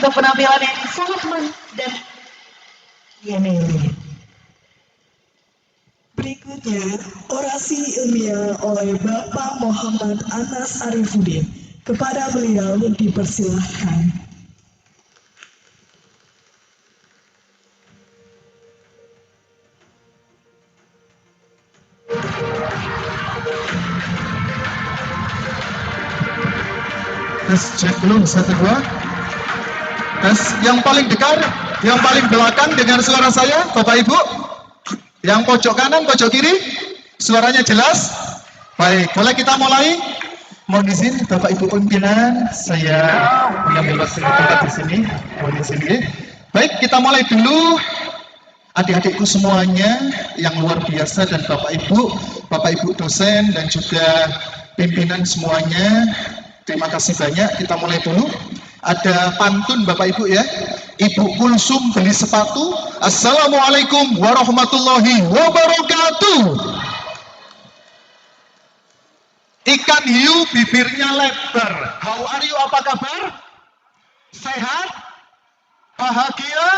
Untuk penampilan yang sangat dan ini. Berikutnya, orasi ilmiah oleh Bapak Muhammad Anas Arifuddin. Kepada beliau dipersilahkan. Tes cek belum, 1, 2. Tes yang paling dekat, yang paling belakang dengan suara saya, Bapak Ibu. Yang pojok kanan, pojok kiri, suaranya jelas. Baik, boleh kita mulai. Mohon izin Bapak Ibu pimpinan, saya mengambil waktu tempat di sini. Mohon izin. Baik, kita mulai dulu. Adik-adikku semuanya yang luar biasa dan Bapak Ibu dosen dan juga pimpinan semuanya. Terima kasih banyak. Kita mulai dulu. Ada pantun Bapak Ibu ya. Ibu Kulsum beli sepatu. Assalamualaikum warahmatullahi wabarakatuh. Ikan hiu bibirnya lebar. How are you? Apa kabar? Sehat? Bahagia?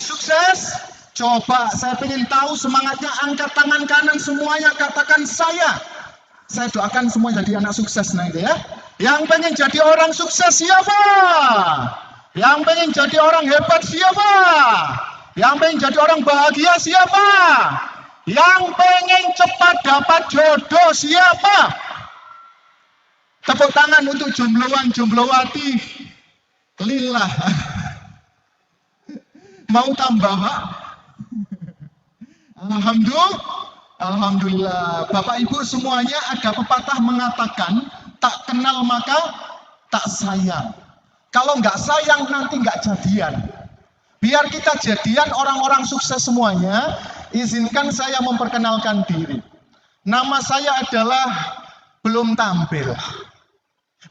Sukses? Coba saya ingin tahu semangatnya. Angkat tangan kanan semuanya, katakan saya. Saya doakan semua jadi anak sukses nanti ya. Yang pengen jadi orang sukses siapa? Yang pengen jadi orang hebat siapa? Yang pengen jadi orang bahagia siapa? Yang pengen cepat dapat jodoh siapa? Tepuk tangan untuk jombloan jomblowati. Lillah. Mau tambah? Alhamdulillah. Bapak Ibu semuanya, ada pepatah mengatakan tak kenal maka tak sayang. Kalau nggak sayang nanti nggak jadian. Biar kita jadian orang-orang sukses semuanya, izinkan saya memperkenalkan diri. Nama saya adalah belum tampil.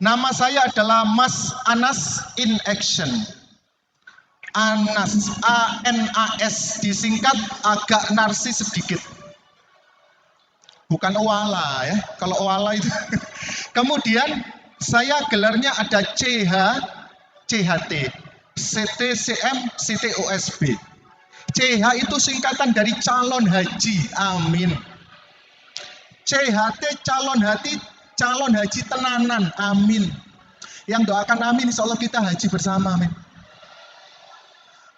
Nama saya adalah Mas Anas in Action. Anas, A-N-A-S, disingkat agak narsis sedikit. Bukan Owala ya, kalau Owala itu. Kemudian saya gelarnya ada CH, CHT, CTCM, CTOSB. CH itu singkatan dari calon haji, amin. CHT calon haji tenanan, amin. Yang doakan amin, insya Allah kita haji bersama, amin.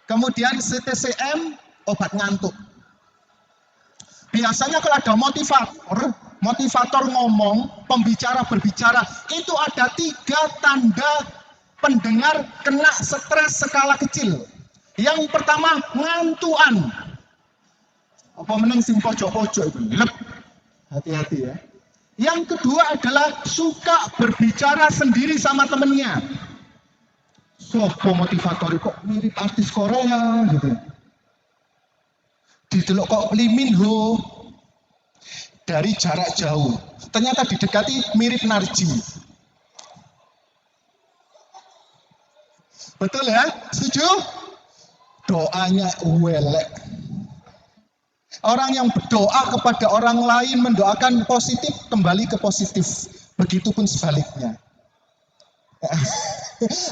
Kemudian CTCM, obat ngantuk. Biasanya kalau ada motivator ngomong, pembicara berbicara, itu ada 3 tanda pendengar kena stres skala kecil. Yang pertama, ngantuan. Apa meneng sing pojok-pojok itu? Lep. Hati-hati ya. Yang kedua adalah suka berbicara sendiri sama temennya. Sopo motivator kok mirip artis Korea gitu. Didelok kok Lee Min Ho dari jarak jauh. Ternyata didekati mirip Narji. Betul ya? Setuju? Doanya welek. Orang yang berdoa kepada orang lain mendoakan positif kembali ke positif. Begitupun sebaliknya.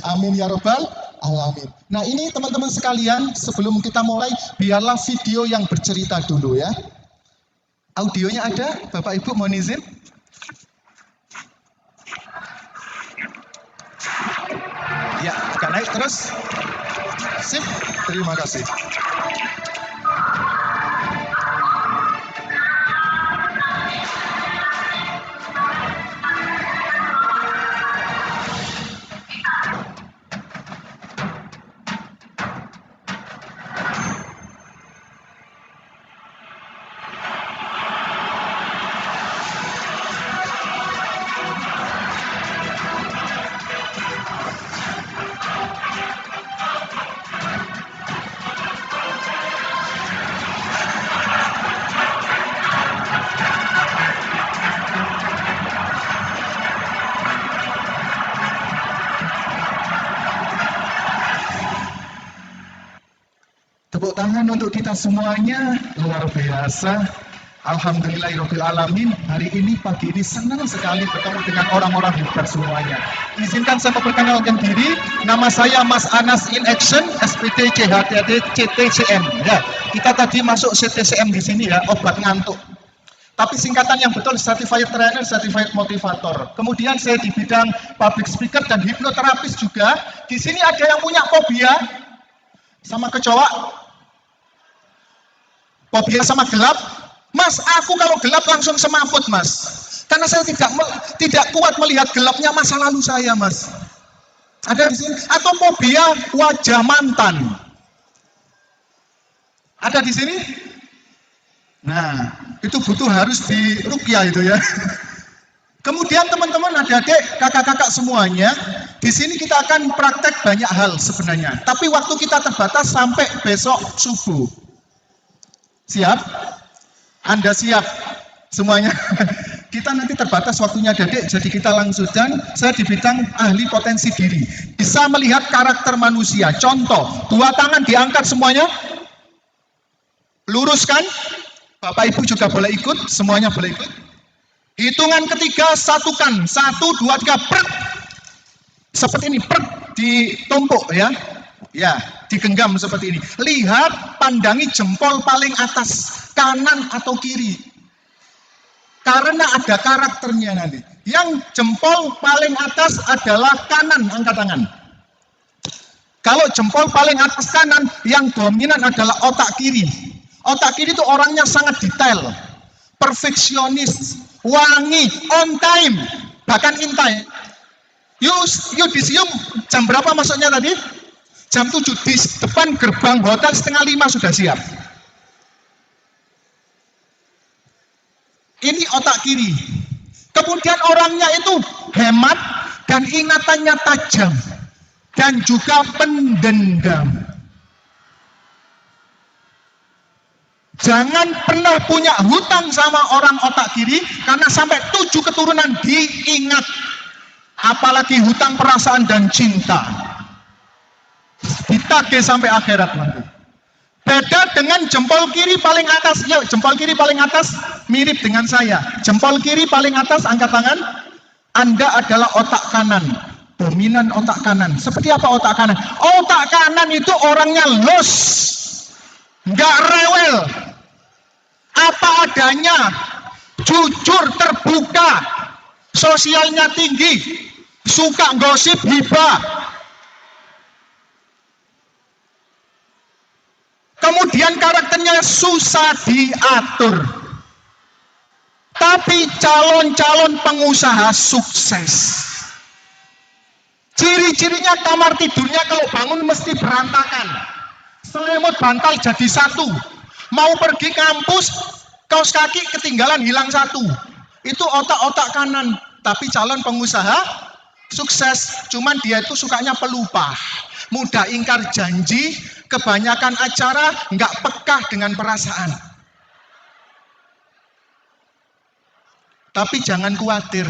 Amin ya robbal alamin. Nah ini teman-teman sekalian, sebelum kita mulai, biarlah video yang bercerita dulu ya. Audionya ada, Bapak Ibu mohon izin. Ya, agak naik terus. Sip, terima kasih. Tepuk tangan untuk kita semuanya, luar biasa. Alhamdulillahirabbil alamin. Hari ini pagi ini senang sekali bertemu dengan orang-orang hebat semuanya. Izinkan saya memperkenalkan diri. Nama saya Mas Anas in Action, SPT CHTD CTCM. Ya, kita tadi masuk CTCM di sini ya, obat ngantuk. Tapi singkatan yang betul Certified Trainer, Certified Motivator. Kemudian saya di bidang public speaker dan hipnoterapis juga. Di sini ada yang punya fobia sama kecoa, fobia sama gelap. Mas, aku kalau gelap langsung semaput, Mas. Karena saya tidak kuat melihat gelapnya masa lalu saya, Mas. Ada di sini. Atau fobia wajah mantan. Ada di sini? Nah, itu butuh harus diruqyah itu ya. Kemudian teman-teman, adik-adik, kakak-kakak semuanya, di sini kita akan praktek banyak hal sebenarnya. Tapi waktu kita terbatas sampai besok subuh. Siap? Anda siap semuanya? Kita nanti terbatas waktunya adik-adik, jadi kita langsung. Dan saya di bidang ahli potensi diri. Bisa melihat karakter manusia. Contoh, 2 tangan diangkat semuanya. Luruskan. Bapak Ibu juga boleh ikut, semuanya boleh ikut. Hitungan ketiga, satukan. 1, 2, 3, prek. Seperti ini, prek, ditumpuk ya. Ya, digenggam seperti ini. Lihat, pandangi jempol paling atas, kanan atau kiri. Karena ada karakternya nanti. Yang jempol paling atas adalah kanan, angkat tangan. Kalau jempol paling atas kanan, yang dominan adalah otak kiri. Otak kiri itu orangnya sangat detail, perfeksionis, wangi, on time, bahkan in time. Yudisium jam berapa masuknya tadi? Jam 7 di depan gerbang hotel, 4:30 sudah siap. Ini otak kiri. Kemudian orangnya itu hemat dan ingatannya tajam dan juga pendendam. Jangan pernah punya hutang sama orang otak kiri, karena sampai 7 keturunan diingat. Apalagi hutang perasaan dan cinta. Ditagih sampai akhirat nanti. Beda dengan jempol kiri paling atas. Yuk, jempol kiri paling atas mirip dengan saya. Jempol kiri paling atas, angkat tangan. Anda adalah otak kanan. Dominan otak kanan. Seperti apa otak kanan? Otak kanan itu orangnya los. Nggak rewel. Apa adanya. Jujur, terbuka. Sosialnya tinggi. Suka gosip, hibah. Kemudian karakternya susah diatur. Tapi calon-calon pengusaha sukses. Ciri-cirinya kamar tidurnya kalau bangun mesti berantakan. Selimut bantal jadi satu. Mau pergi kampus, kaos kaki ketinggalan hilang satu. Itu otak-otak kanan. Tapi calon pengusaha sukses. Cuman dia itu sukanya pelupa. Mudah ingkar janji, kebanyakan acara, nggak peka dengan perasaan. Tapi jangan khawatir,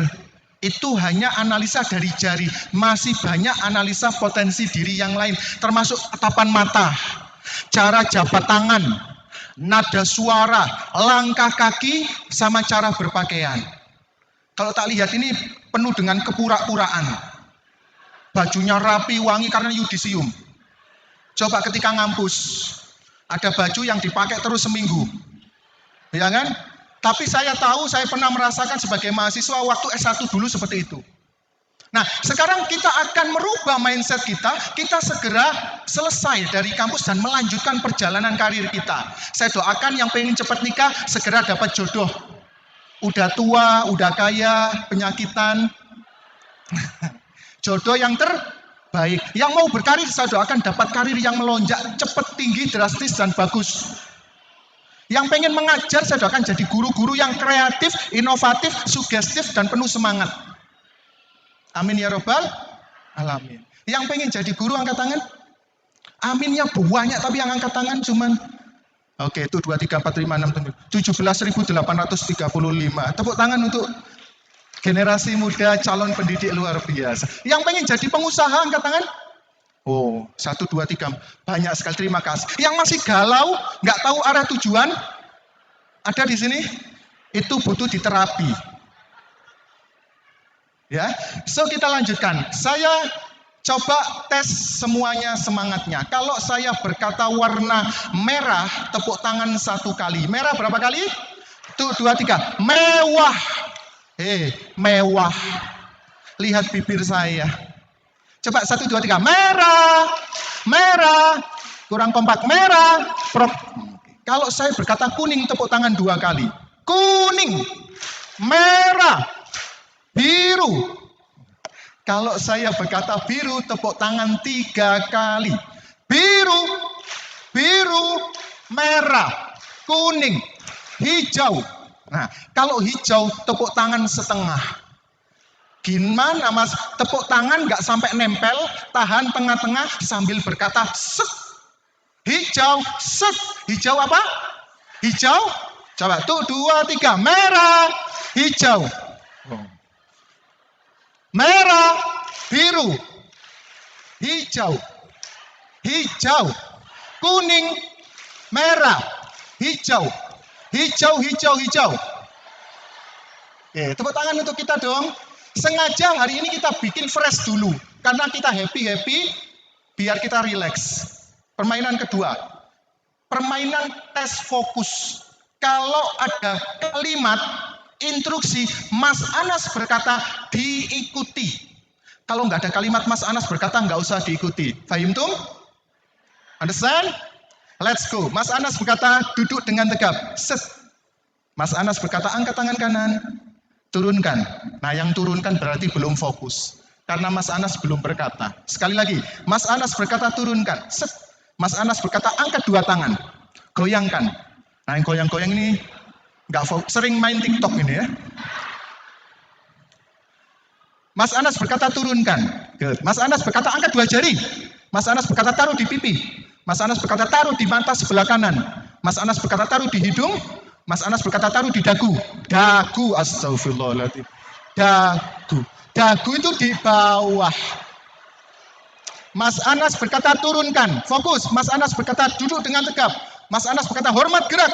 itu hanya analisa dari jari. Masih banyak analisa potensi diri yang lain, termasuk tatapan mata, cara jabat tangan, nada suara, langkah kaki, sama cara berpakaian. Kalau tak lihat ini penuh dengan kepura-puraan. Bajunya rapi, wangi karena yudisium. Coba ketika ngampus, ada baju yang dipakai terus seminggu. Ya kan? Tapi saya tahu, saya pernah merasakan sebagai mahasiswa waktu S1 dulu seperti itu. Nah, sekarang kita akan merubah mindset kita segera selesai dari kampus dan melanjutkan perjalanan karir kita. Saya doakan yang pengen cepat nikah, segera dapat jodoh. Udah tua, udah kaya, penyakitan. Jodoh yang terbaik. Yang mau berkarir, saya doakan dapat karir yang melonjak, cepat, tinggi, drastis, dan bagus. Yang pengen mengajar, saya doakan jadi guru-guru yang kreatif, inovatif, sugestif, dan penuh semangat. Amin ya robbal alamin. Yang pengen jadi guru, angkat tangan. Aminnya banyak, tapi yang angkat tangan cuman, oke, itu 2, 3, 4, 5, 6, 7, 17.835. Tepuk tangan untuk generasi muda calon pendidik luar biasa. Yang pengen jadi pengusaha, angkat tangan. Oh, 1, 2, 3. Banyak sekali, terima kasih. Yang masih galau, nggak tahu arah tujuan, ada di sini. Itu butuh diterapi. Ya, so kita lanjutkan. Saya coba tes semuanya semangatnya. Kalau saya berkata warna merah, tepuk tangan 1 kali. Merah berapa kali? 1, 2, 3. Mewah. Mewah. Lihat bibir saya. Coba 1, 2, 3. Merah. Merah. Kurang kompak. Merah. Prok. Kalau saya berkata kuning, tepuk tangan 2 kali. Kuning. Merah. Biru. Kalau saya berkata biru, tepuk tangan 3 kali. Biru, biru, merah, kuning, hijau. Nah, kalau hijau, tepuk tangan setengah. Gimana mas? Tepuk tangan nggak sampai nempel, tahan tengah-tengah sambil berkata set. Hijau, set. Hijau apa? Hijau. Coba tuh 2, 3. Merah, hijau. Merah, biru, hijau, hijau, kuning, merah, hijau, hijau, hijau, hijau. Oke, tepuk tangan untuk kita dong. Sengaja hari ini kita bikin fresh dulu. Karena kita happy-happy, biar kita relax. Permainan kedua. Permainan tes fokus. Kalau ada kalimat instruksi, Mas Anas berkata diikuti. Kalau nggak ada kalimat Mas Anas berkata nggak usah diikuti. Fahim tum? Understand? Let's go. Mas Anas berkata duduk dengan tegap. Set. Mas Anas berkata angkat tangan kanan. Turunkan. Nah yang turunkan berarti belum fokus. Karena Mas Anas belum berkata. Sekali lagi. Mas Anas berkata turunkan. Set. Mas Anas berkata angkat 2 tangan. Goyangkan. Nah yang goyang-goyang ini nggak sering main TikTok ini ya. Mas Anas berkata turunkan. Good. Mas Anas berkata angkat 2 jari. Mas Anas berkata taruh di pipi. Mas Anas berkata taruh di mata sebelah kanan. Mas Anas berkata taruh di hidung. Mas Anas berkata taruh di dagu. Dagu, astagfirullahaladzim. Dagu. Dagu itu di bawah. Mas Anas berkata turunkan. Fokus. Mas Anas berkata duduk dengan tegap. Mas Anas berkata hormat gerak.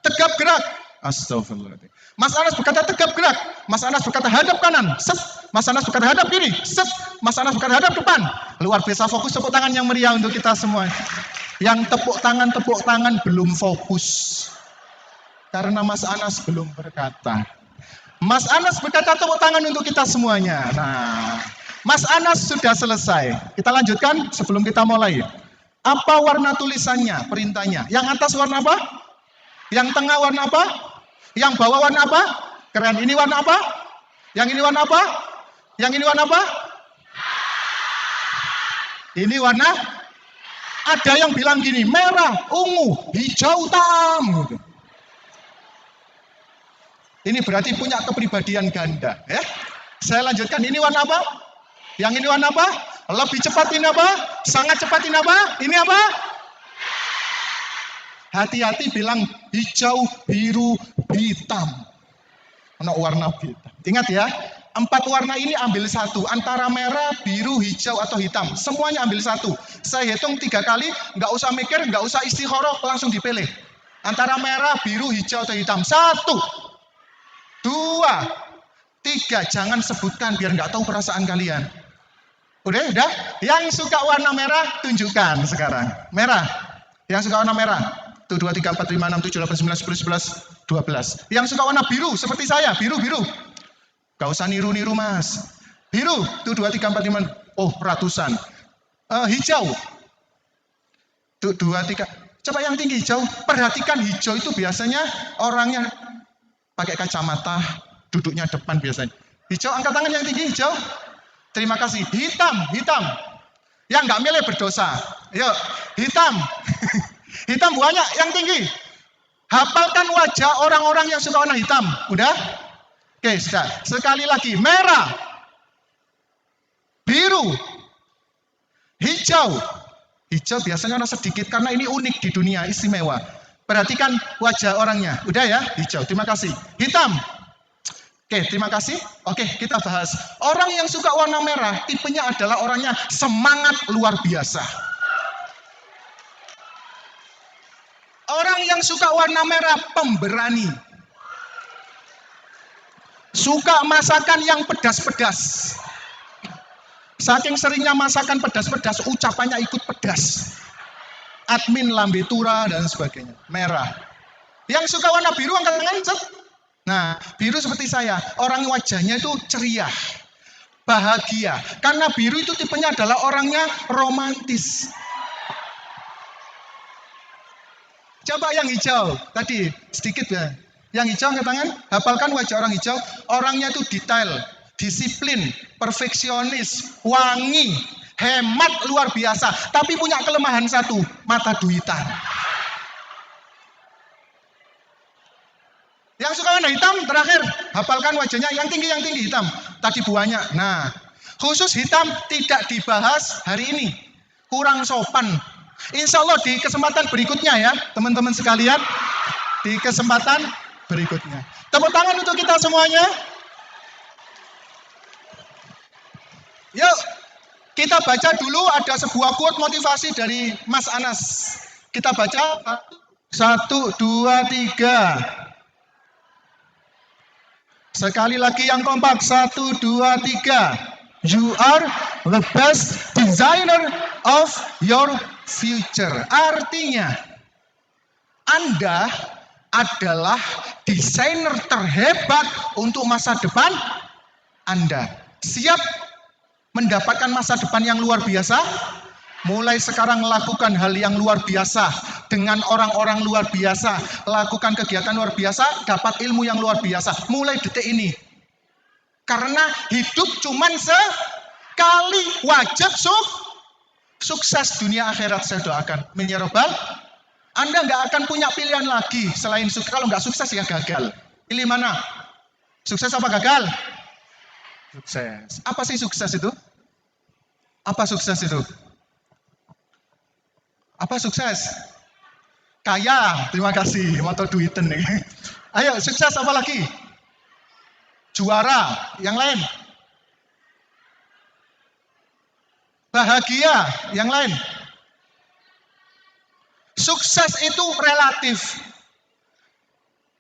Tegap gerak. Astagfirullahaladzim. Mas Anas berkata tegap gerak. Mas Anas berkata hadap kanan. Set. Mas Anas berkata hadap kiri. Set. Mas Anas berkata hadap depan. Luar biasa fokus. Tepuk tangan yang meriah untuk kita semua. Yang tepuk tangan belum fokus. Karena Mas Anas belum berkata. Mas Anas berkata tepuk tangan untuk kita semuanya. Nah, Mas Anas sudah selesai. Kita lanjutkan sebelum kita mulai. Apa warna tulisannya, perintahnya? Yang atas warna apa? Yang tengah warna apa? Yang bawah warna apa? Keren. Ini warna apa? Yang ini warna apa? Yang ini warna apa? Ini warna? Ada yang bilang gini, merah, ungu, hijau, hitam. Ini berarti punya kepribadian ganda. Ya? Saya lanjutkan. Ini warna apa? Yang ini warna apa? Lebih cepat ini apa? Sangat cepat ini apa? Ini apa? Hati-hati bilang hijau, biru, hitam. Ono warna hitam. Ingat ya, 4 warna ini ambil 1. Antara merah, biru, hijau, atau hitam. Semuanya ambil 1. Saya hitung 3 kali, nggak usah mikir, nggak usah istikharah, langsung dipilih. Antara merah, biru, hijau, atau hitam. 1, 2, 3. Jangan sebutkan biar nggak tahu perasaan kalian. Udah? Yang suka warna merah, tunjukkan sekarang. Merah. Yang suka warna merah. 1, 2, 3, 4, 5, 6, 7, 8, 9, 10, 11, 12. Yang suka warna biru, seperti saya. Biru. Gak usah niru-niru mas. Biru. 1, 2, 3, 4, 5. Oh, ratusan. Hijau. 1, 2, 3. Coba yang tinggi hijau. Perhatikan hijau itu biasanya orangnya pakai kacamata. Duduknya depan biasanya. Hijau, angkat tangan yang tinggi hijau. Terima kasih. Hitam. Yang nggak milih berdosa. Yuk, hitam. Hitam banyak yang tinggi. Hafalkan wajah orang-orang yang suka warna hitam. Udah? Oke, sudah. Sekali lagi. Merah. Biru. Hijau. Hijau biasanya warna sedikit karena ini unik di dunia, istimewa. Perhatikan wajah orangnya. Udah ya? Hijau. Terima kasih. Hitam. Oke, terima kasih. Oke, kita bahas. Orang yang suka warna merah, tipenya adalah orangnya semangat luar biasa. Orang yang suka warna merah, pemberani. Suka masakan yang pedas-pedas. Saking seringnya masakan pedas-pedas, ucapannya ikut pedas. Admin lambe tura dan sebagainya. Merah. Yang suka warna biru angkat tangan, cet. Nah, biru seperti saya. Orang wajahnya itu ceria, bahagia. Karena biru itu tipenya adalah orangnya romantis. Coba yang hijau, tadi sedikit ya. Yang hijau angkat tangan, hafalkan wajah orang hijau. Orangnya itu detail, disiplin, perfeksionis, wangi, hemat luar biasa. Tapi punya kelemahan satu, mata duitan. Yang suka warna hitam, terakhir, hafalkan wajahnya. Yang tinggi hitam. Tadi buahnya. Nah, khusus hitam tidak dibahas hari ini. Kurang sopan. Insya Allah di kesempatan berikutnya ya, teman-teman sekalian. Di kesempatan berikutnya. Tepuk tangan untuk kita semuanya. Yuk, kita baca dulu ada sebuah quote motivasi dari Mas Anas. Kita baca 1, 2, 3. Sekali lagi yang kompak, 1, 2, 3. You are the best designer of your future. Artinya, Anda adalah desainer terhebat untuk masa depan Anda. Siap mendapatkan masa depan yang luar biasa? Mulai sekarang lakukan hal yang luar biasa dengan orang-orang luar biasa, lakukan kegiatan luar biasa, dapat ilmu yang luar biasa. Mulai detik ini. Karena hidup cuman sekali, wajib sukses dunia akhirat saya doakan. Amin ya Rabbal. Anda nggak akan punya pilihan lagi selain sukses. Kalau nggak sukses ya gagal. Pilih mana? Sukses apa gagal? Sukses. Apa sih sukses itu? Apa sukses itu? Apa sukses? Kaya, terima kasih. Moto duiten nih. Ayo, sukses apa lagi? Juara, yang lain? Bahagia, yang lain? Sukses itu relatif.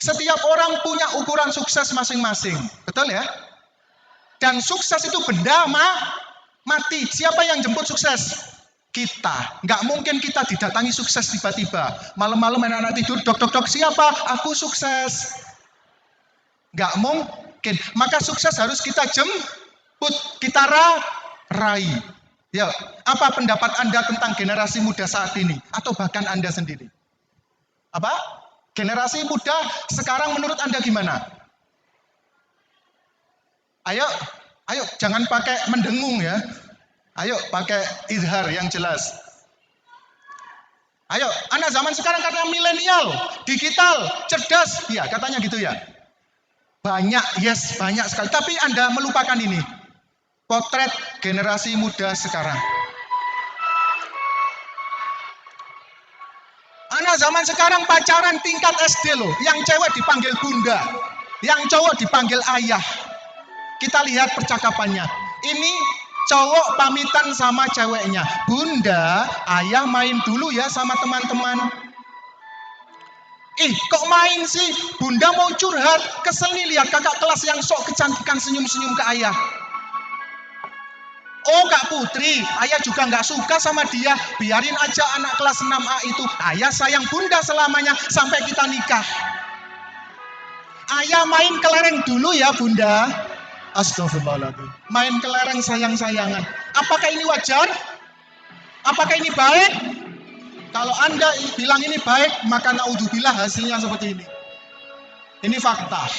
Setiap orang punya ukuran sukses masing-masing. Betul ya? Dan sukses itu benda mati. Siapa yang jemput sukses? Kita. Nggak mungkin kita didatangi sukses tiba-tiba. Malam-malam anak-anak tidur, dok, siapa? Aku sukses. Nggak mungkin. Maka sukses harus kita jemput, kita raih. Ya, apa pendapat Anda tentang generasi muda saat ini? Atau bahkan Anda sendiri? Apa? Generasi muda sekarang menurut Anda gimana? Ayo, jangan pakai mendengung ya. Ayo pakai izhar yang jelas. Ayo, anak zaman sekarang katanya milenial, digital, cerdas. Ya, katanya gitu ya. Banyak, yes, banyak sekali. Tapi Anda melupakan ini. Potret generasi muda sekarang. Anak zaman sekarang pacaran tingkat SD loh. Yang cewek dipanggil bunda, yang cowok dipanggil ayah. Kita lihat percakapannya. Ini cowok pamitan sama ceweknya. Bunda, ayah main dulu ya sama teman-teman. Ih, kok main sih? Bunda mau curhat. Kesel nih lihat kakak kelas yang sok kecantikan senyum-senyum ke ayah. Oh, Kak Putri, ayah juga nggak suka sama dia. Biarin aja anak kelas 6A itu. Ayah sayang bunda selamanya sampai kita nikah. Ayah main kelereng dulu ya bunda. Astagfirullahaladzim. Main kelereng sayang-sayangan. Apakah ini wajar? Apakah ini baik? Kalau Anda bilang ini baik, maka naudzubillah hasilnya seperti ini. Ini fakta.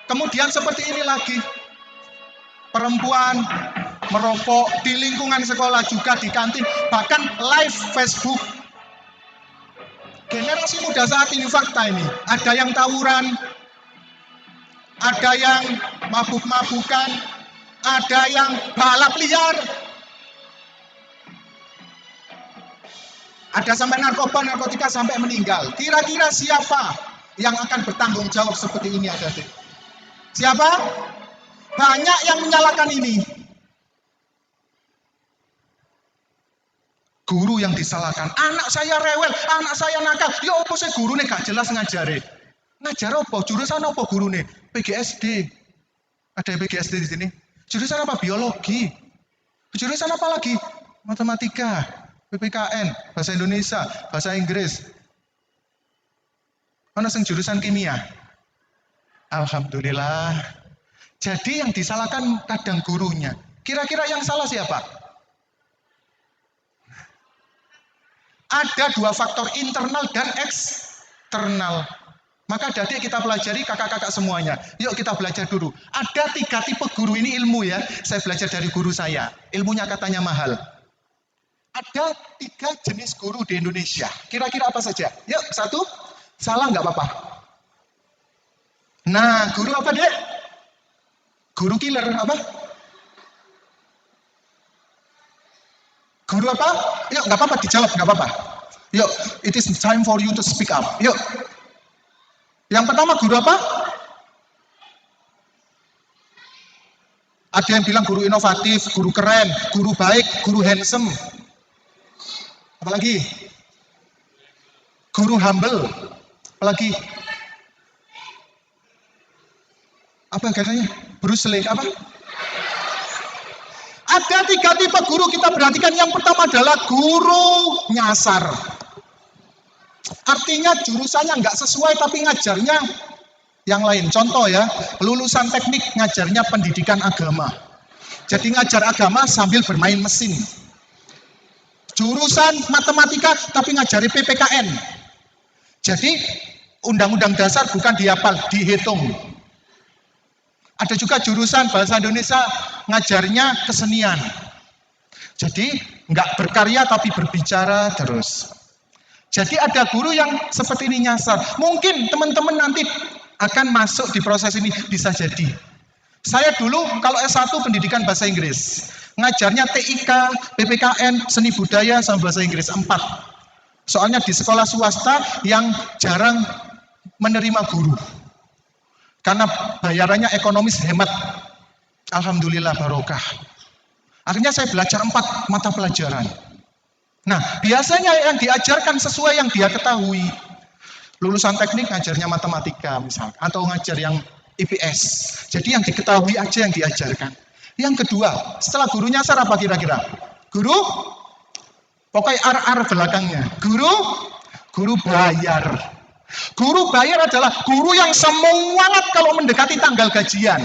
Kemudian seperti ini lagi. Perempuan merokok di lingkungan sekolah juga di kantin, bahkan live Facebook. Generasi muda saat ini fakta ini. Ada yang tawuran, ada yang mabuk-mabukan, ada yang balap liar, ada sampai narkotika sampai meninggal. Kira-kira siapa yang akan bertanggung jawab seperti ini adik-adik? Siapa? Banyak yang menyalahkan ini. Guru yang disalahkan. Anak saya rewel, anak saya nakal. Ya apa sih guru nih gak jelas ngajari. Ngajar apa? Jurusan apa gurune? PGSD. Ada yang PGSD di sini? Jurusan apa? Biologi. Jurusan apa lagi? Matematika, PPKN, bahasa Indonesia, bahasa Inggris. Mana sing jurusan kimia? Alhamdulillah. Jadi yang disalahkan kadang gurunya. Kira-kira yang salah siapa? Ada dua faktor, internal dan eksternal. Maka adik kita pelajari, kakak-kakak semuanya. Yuk kita belajar dulu. Ada 3 tipe guru, ini ilmu ya. Saya belajar dari guru saya. Ilmunya katanya mahal. Ada 3 jenis guru di Indonesia. Kira-kira apa saja? Yuk, 1. Salah nggak apa-apa. Nah, guru apa dek? Guru killer apa? Guru apa? Yuk, nggak apa-apa, dijawab, nggak apa-apa. Yuk, it is time for you to speak up. Yuk. Yang pertama guru apa? Ada yang bilang guru inovatif, guru keren, guru baik, guru handsome. Apalagi? Guru humble. Apalagi? Apa katanya? Bruce Lee, apa? Ada 3 tipe guru, kita perhatikan. Yang pertama adalah guru nyasar. Artinya jurusannya nggak sesuai tapi ngajarnya yang lain. Contoh ya, lulusan teknik ngajarnya pendidikan agama. Jadi ngajar agama sambil bermain mesin. Jurusan matematika tapi ngajari PPKN. Jadi undang-undang dasar bukan dihafal, dihitung. Ada juga jurusan bahasa Indonesia ngajarnya kesenian. Jadi nggak berkarya tapi berbicara terus. Jadi ada guru yang seperti ini nyasar. Mungkin teman-teman nanti akan masuk di proses ini, bisa jadi. Saya dulu kalau S1 pendidikan bahasa Inggris. Ngajarnya TIK, PPKN, seni budaya, sama bahasa Inggris 4. Soalnya di sekolah swasta yang jarang menerima guru. Karena bayarannya ekonomis hemat. Alhamdulillah barokah. Akhirnya saya belajar 4 mata pelajaran. Nah, biasanya yang diajarkan sesuai yang dia ketahui. Lulusan teknik ngajarnya matematika misalnya, atau ngajar yang IPS. Jadi yang diketahui aja yang diajarkan. Yang kedua, setelah guru nyasar apa kira-kira? Guru, pokoknya ar belakangnya. Guru bayar. Guru bayar adalah guru yang semangat kalau mendekati tanggal gajian.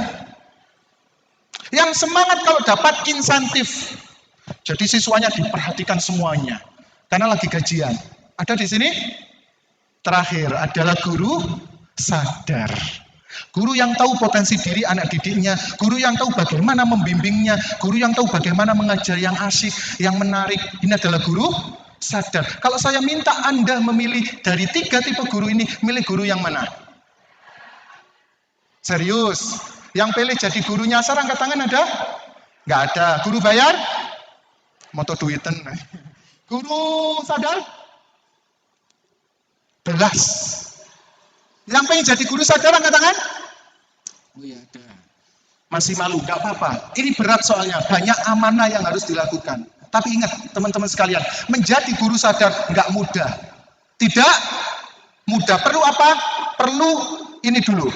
Yang semangat kalau dapat insentif. Jadi siswanya diperhatikan semuanya. Karena lagi gajian. Ada di sini? Terakhir adalah guru sadar. Guru yang tahu potensi diri anak didiknya. Guru yang tahu bagaimana membimbingnya. Guru yang tahu bagaimana mengajar yang asyik, yang menarik. Ini adalah guru sadar. Kalau saya minta Anda memilih dari 3 tipe guru ini, milih guru yang mana? Serius? Yang pilih jadi guru nyasar, angkat tangan ada? Nggak ada. Guru bayar? Moto duiten. Guru sadar? Belas. Yang pengen jadi guru sadar angkat tangan? Oh iya ada. Masih malu, nggak apa-apa. Ini berat soalnya, banyak amanah yang harus dilakukan. Tapi ingat teman-teman sekalian, menjadi guru sadar nggak mudah. Tidak mudah. Perlu apa? Perlu ini dulu.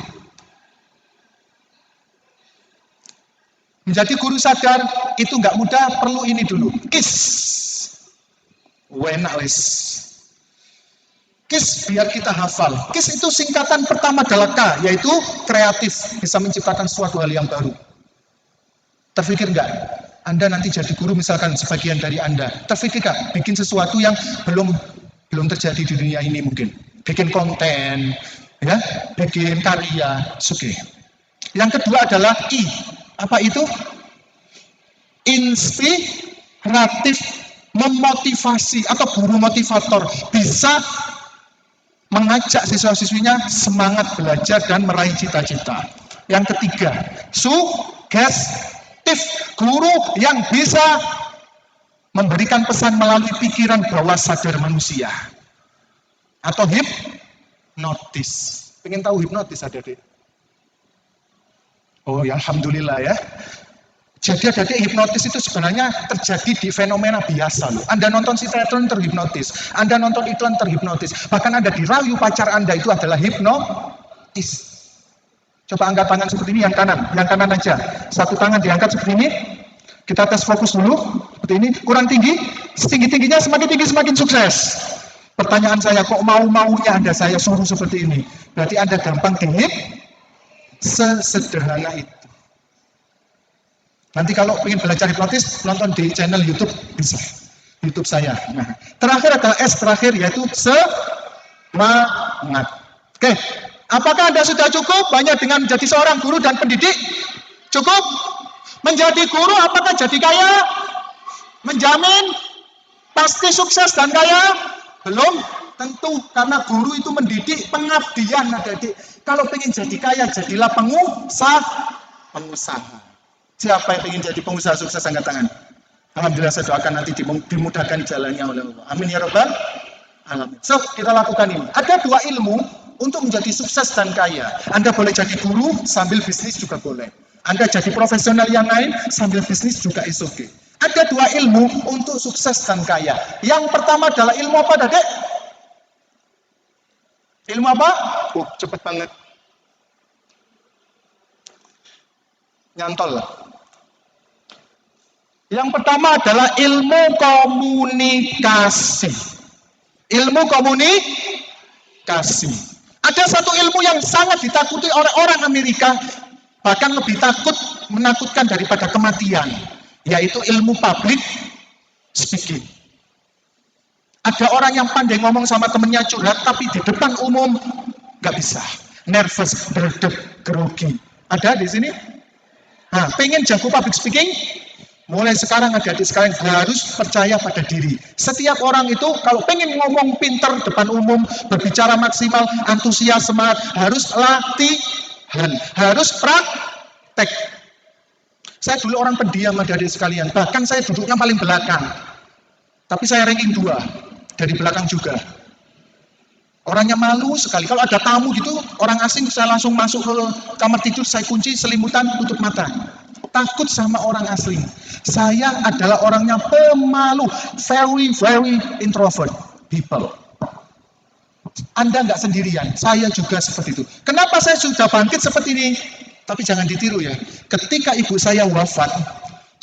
Menjadi guru sadar itu nggak mudah, perlu ini dulu. KIS. Enak wis. KIS biar kita hafal. KIS itu singkatan pertama adalah K, yaitu kreatif, bisa menciptakan suatu hal yang baru. Terpikir nggak? Anda nanti jadi guru, misalkan sebagian dari Anda. Terpikir nggak? Bikin sesuatu yang belum terjadi di dunia ini mungkin. Bikin konten, ya, bikin karya, oke. Yang kedua adalah I. Apa itu? Inspiratif, memotivasi atau guru motivator, bisa mengajak siswa-siswinya semangat belajar dan meraih cita-cita. Yang ketiga, sugestif, guru yang bisa memberikan pesan melalui pikiran bawah sadar manusia. Atau hipnotis. Pengen tahu hipnotis adik-adik? Oh ya, alhamdulillah ya. Jadi adik-adik, hipnotis itu sebenarnya terjadi di fenomena biasa loh. Anda nonton sinetron terhipnotis, Anda nonton iklan terhipnotis, bahkan Anda dirayu pacar Anda itu adalah Coba angkat tangan seperti ini, yang kanan aja. Satu tangan diangkat seperti ini. Kita tes fokus dulu, seperti ini. Kurang tinggi, setinggi-tingginya semakin tinggi semakin sukses. Pertanyaan saya, kok mau-maunya Anda saya suruh seperti ini? Berarti Anda gampang dihip, sesederhana itu. Nanti kalau ingin belajar hipnotis, nonton di channel YouTube bisa. YouTube saya. Nah, terakhir adalah S terakhir, yaitu semangat. Oke. Apakah Anda sudah cukup banyak dengan menjadi seorang guru dan pendidik? Cukup? Menjadi guru apakah jadi kaya? Menjamin pasti sukses dan kaya? Belum tentu, karena guru itu mendidik pengabdian, adik-adik. Kalau pengen jadi kaya, jadilah pengusaha. Siapa yang ingin jadi pengusaha sukses, angkat tangan. Alhamdulillah, saya doakan nanti dimudahkan jalannya oleh Allah. Amin ya rabbal alamin. So, kita lakukan ini. Ada dua ilmu untuk menjadi sukses dan kaya. Anda boleh jadi guru sambil bisnis juga boleh. Anda jadi profesional yang lain sambil bisnis juga is okay. Ada dua ilmu untuk sukses dan kaya. Yang pertama adalah ilmu apa, Dadek? Ilmu apa? Cepet banget. Nyantol lah. Yang pertama adalah ilmu komunikasi. Ilmu komunikasi. Ada satu ilmu yang sangat ditakuti oleh orang Amerika, bahkan lebih menakutkan daripada kematian, yaitu ilmu public speaking. Ada orang yang pandai ngomong sama temennya curhat, tapi di depan umum nggak bisa, nervous, berdeg, grogi. Ada di sini? Nah, pengen jago public speaking? Mulai sekarang adik-adik sekalian harus percaya pada diri. Setiap orang itu kalau pengen ngomong pinter depan umum, berbicara maksimal, antusias, semangat, harus latihan, harus praktek. Saya dulu orang pendiam adik-adik sekalian, bahkan saya duduknya paling belakang. Tapi saya ranking 2, dari belakang juga. Orangnya malu sekali. Kalau ada tamu gitu, orang asing, saya langsung masuk ke kamar tidur, saya kunci selimutan, tutup mata. Takut sama orang asing. Saya adalah orangnya pemalu, very introvert people. Anda nggak sendirian, saya juga seperti itu. Kenapa saya sudah bangkit seperti ini? Tapi jangan ditiru ya. Ketika ibu saya wafat,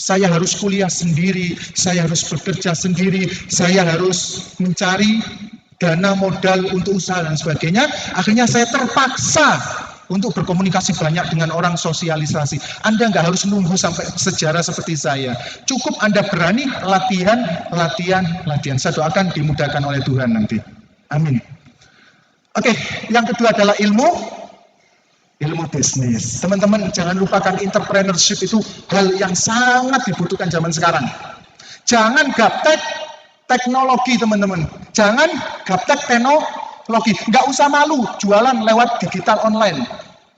saya harus kuliah sendiri, saya harus bekerja sendiri, saya harus mencari dana modal untuk usaha dan sebagainya. Akhirnya saya terpaksa untuk berkomunikasi banyak dengan orang, sosialisasi. Anda nggak harus nunggu sampai sejarah seperti saya. Cukup Anda berani latihan. Saya doakan dimudahkan oleh Tuhan nanti. Amin. Oke, yang kedua adalah ilmu bisnis. Teman-teman jangan lupakan entrepreneurship itu hal yang sangat dibutuhkan zaman sekarang. Jangan gaptek teknologi, teman-teman. Jangan gaptek teknologi. Nggak usah malu jualan lewat digital online.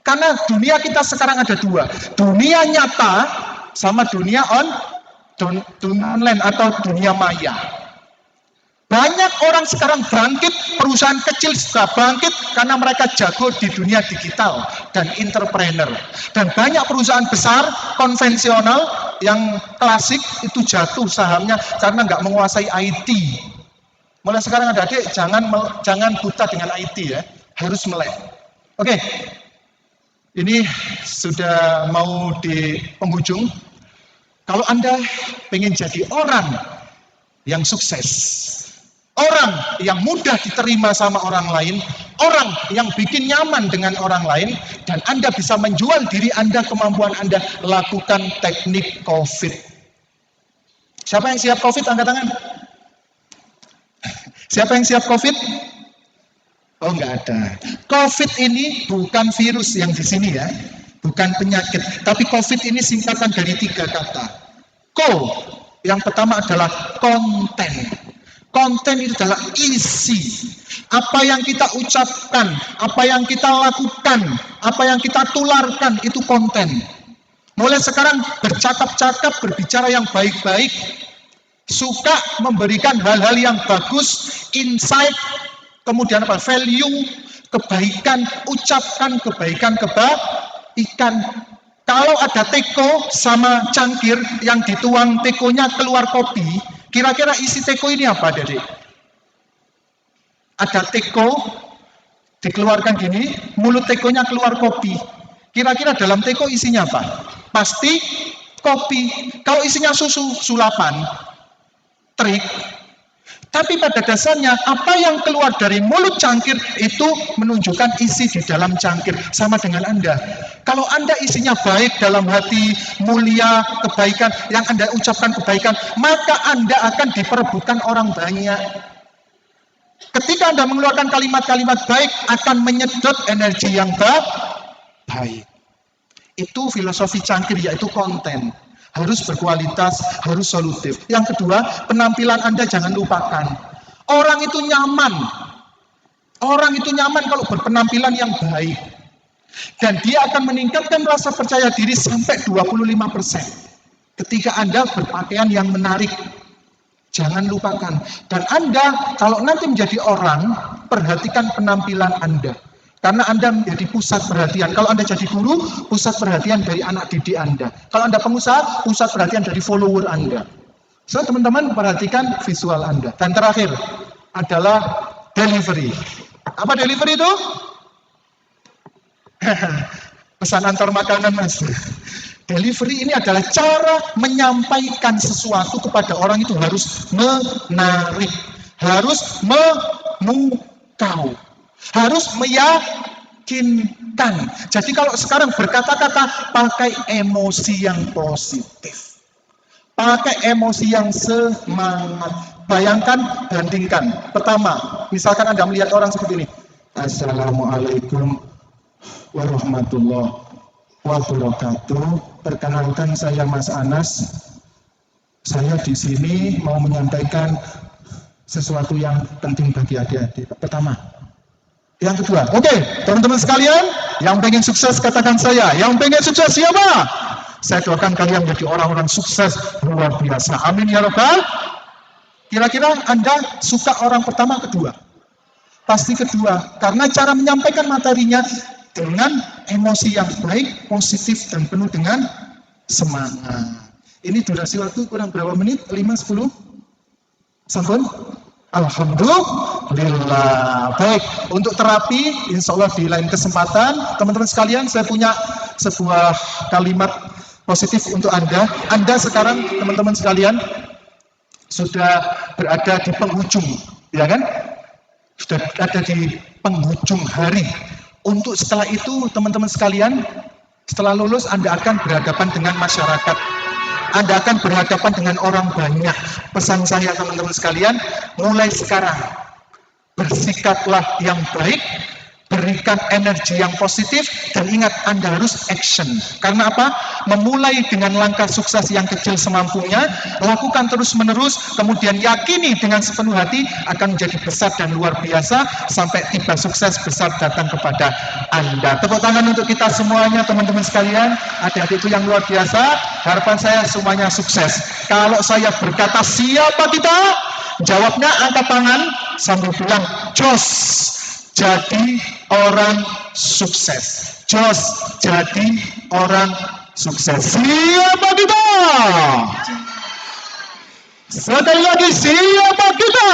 Karena dunia kita sekarang ada dua. Dunia nyata sama dunia online atau dunia maya. Banyak orang sekarang bangkit, perusahaan kecil sudah bangkit karena mereka jago di dunia digital dan entrepreneur. Dan banyak perusahaan besar, konvensional, yang klasik itu jatuh sahamnya karena nggak menguasai IT. Mulai sekarang adik-adik jangan buta dengan IT ya, harus melek. Oke, ini sudah mau di penghujung. Kalau Anda pengen jadi orang yang sukses, orang yang mudah diterima sama orang lain, orang yang bikin nyaman dengan orang lain, dan Anda bisa menjual diri Anda, kemampuan Anda, lakukan teknik COVID. Siapa yang siap COVID? Angkat tangan. Siapa yang siap COVID? Oh, nggak ada. COVID ini bukan virus yang di sini ya, bukan penyakit. Tapi COVID ini singkatan dari 3 kata. Yang pertama adalah konten. Konten itu adalah isi. Apa yang kita ucapkan, apa yang kita lakukan, apa yang kita tularkan, itu konten. Mulai sekarang bercakap-cakap, berbicara yang baik-baik, suka memberikan hal-hal yang bagus, insight, kemudian apa? Value, kebaikan, ucapkan kebaikan, Kalau ada teko sama cangkir yang dituang tekonya keluar kopi, kira-kira isi teko ini apa, Dedek? Ada teko dikeluarkan gini, mulut tekonya keluar kopi. Kira-kira dalam teko isinya apa? Pasti kopi. Kalau isinya susu, sulapan, trik. Tapi pada dasarnya apa yang keluar dari mulut cangkir itu menunjukkan isi di dalam cangkir. Sama dengan Anda. Kalau Anda isinya baik dalam hati, mulia, kebaikan, yang Anda ucapkan kebaikan, maka Anda akan diperebutkan orang banyak. Ketika Anda mengeluarkan kalimat-kalimat baik, akan menyedot energi yang baik. Itu filosofi cangkir, yaitu konten. Harus berkualitas, harus solutif. Yang kedua, penampilan Anda jangan lupakan. Orang itu nyaman. Orang itu nyaman kalau berpenampilan yang baik. Dan dia akan meningkatkan rasa percaya diri sampai 25%. Ketika Anda berpakaian yang menarik. Jangan lupakan. Dan Anda, kalau nanti menjadi orang, perhatikan penampilan Anda. Karena Anda menjadi pusat perhatian. Kalau Anda jadi guru, pusat perhatian dari anak didik Anda. Kalau Anda pengusaha, pusat perhatian dari follower Anda. So, teman-teman perhatikan visual Anda. Dan terakhir adalah delivery. Apa delivery itu? Pesan antar makanan, Mas. Delivery ini adalah cara menyampaikan sesuatu kepada orang itu harus menarik, harus memukau, harus meyakinkan. Jadi kalau sekarang berkata-kata, pakai emosi yang positif, pakai emosi yang semangat. Bayangkan, bandingkan. Pertama, misalkan Anda melihat orang seperti ini. Assalamualaikum warahmatullahi wabarakatuh. Perkenalkan, saya Mas Anas. Saya di sini mau menyampaikan sesuatu yang penting bagi adik-adik. Pertama. Yang kedua, oke, teman-teman sekalian, yang pengen sukses katakan saya. Yang pengen sukses siapa? Saya doakan kalian menjadi orang-orang sukses luar biasa. Amin ya Rabbal. Kira-kira Anda suka orang pertama, kedua? Pasti kedua, karena cara menyampaikan materinya dengan emosi yang baik, positif, dan penuh dengan semangat. Ini durasi waktu kurang berapa menit? 5-10? Sampun? Alhamdulillah. Baik, untuk terapi, insya Allah di lain kesempatan, teman-teman sekalian, saya punya sebuah kalimat positif untuk Anda. Anda sekarang, teman-teman sekalian, sudah berada di penghujung, ya kan? Sudah ada di penghujung hari. Untuk setelah itu, teman-teman sekalian, setelah lulus Anda akan berhadapan dengan masyarakat. Anda akan berhadapan dengan orang banyak. Pesan saya, teman-teman sekalian, mulai sekarang, bersikaplah yang baik, berikan energi yang positif, dan ingat Anda harus action. Karena apa? Memulai dengan langkah sukses yang kecil semampunya, lakukan terus-menerus, kemudian yakini dengan sepenuh hati akan menjadi besar dan luar biasa, sampai tiba sukses besar datang kepada Anda. Tepuk tangan untuk kita semuanya, teman-teman sekalian, adik-adikku yang luar biasa. Harapan saya semuanya sukses. Kalau saya berkata siapa kita? Jawabnya angkat tangan sambil bilang jos. Jadi orang sukses. Jos, jadi orang sukses. Siapa kita? Sekali lagi, siapa kita?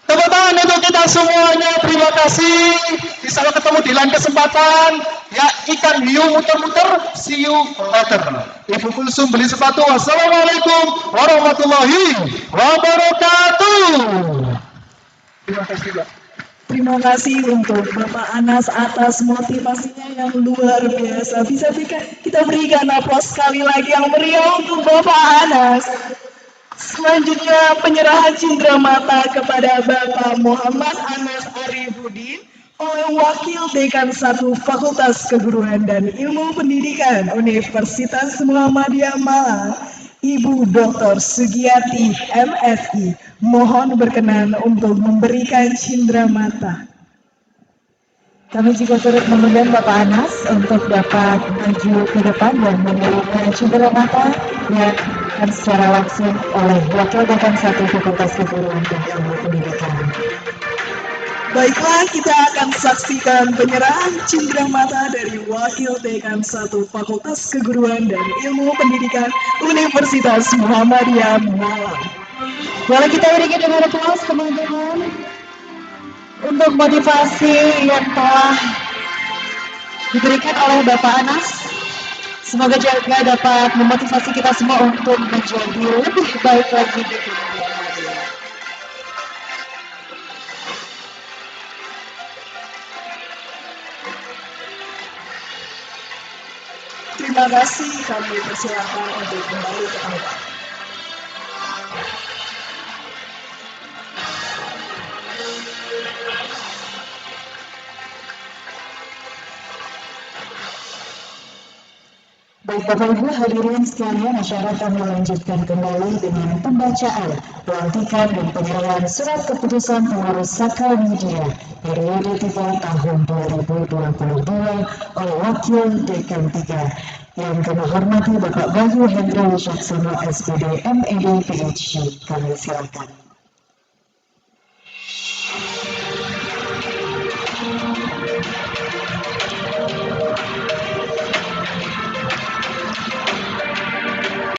Tepuk tangan untuk kita semuanya. Terima kasih. Bisa ketemu di lain kesempatan. Ya, ikan hiu muter-muter. See you later. Ibu Kulsum beli sepatu. Wassalamualaikum warahmatullahi wabarakatuh. Terima kasih, Pak. Terima kasih untuk Bapak Anas atas motivasinya yang luar biasa. Bisa kita berikan aplaus sekali lagi yang meriah untuk Bapak Anas. Selanjutnya penyerahan cindramata kepada Bapak Muhammad Anas Arifudin oleh Wakil Dekan 1 Fakultas Keguruan dan Ilmu Pendidikan Universitas Muhammadiyah Malang, Ibu Dr. Sugiyati MSI. Mohon berkenan untuk memberikan cindramata. Kami juga turut mengundang Bapak Anas untuk dapat maju ke depan dan memberikan cindramata yang akan secara langsung oleh Wakil Dekan 1 Fakultas Keguruan dan Ilmu Pendidikan. Baiklah, kita akan saksikan penyerahan cindramata dari Wakil Dekan 1 Fakultas Keguruan dan Ilmu Pendidikan Universitas Muhammadiyah Malang. Boleh kita iringi dengan aplaus, teman-teman. untuk motivasi yang telah diberikan oleh Bapak Anas. Semoga juga dapat memotivasi kita semua untuk menjadi lebih baik lagi di kemudian hari. Terima kasih, kami persilakan untuk kembali ke tempat. Baik Bapak Ibu hadirin sekalian, masyarakat melanjutkan kembali dengan pembacaan, pelantikan dan penyerahan surat keputusan pengurus Saka Media periode 3 tahun 2022 oleh Wakil Dekan 3 yang kami hormati Bapak Bayu Hendra Wicaksono SPD MED PhD. Kami silakan.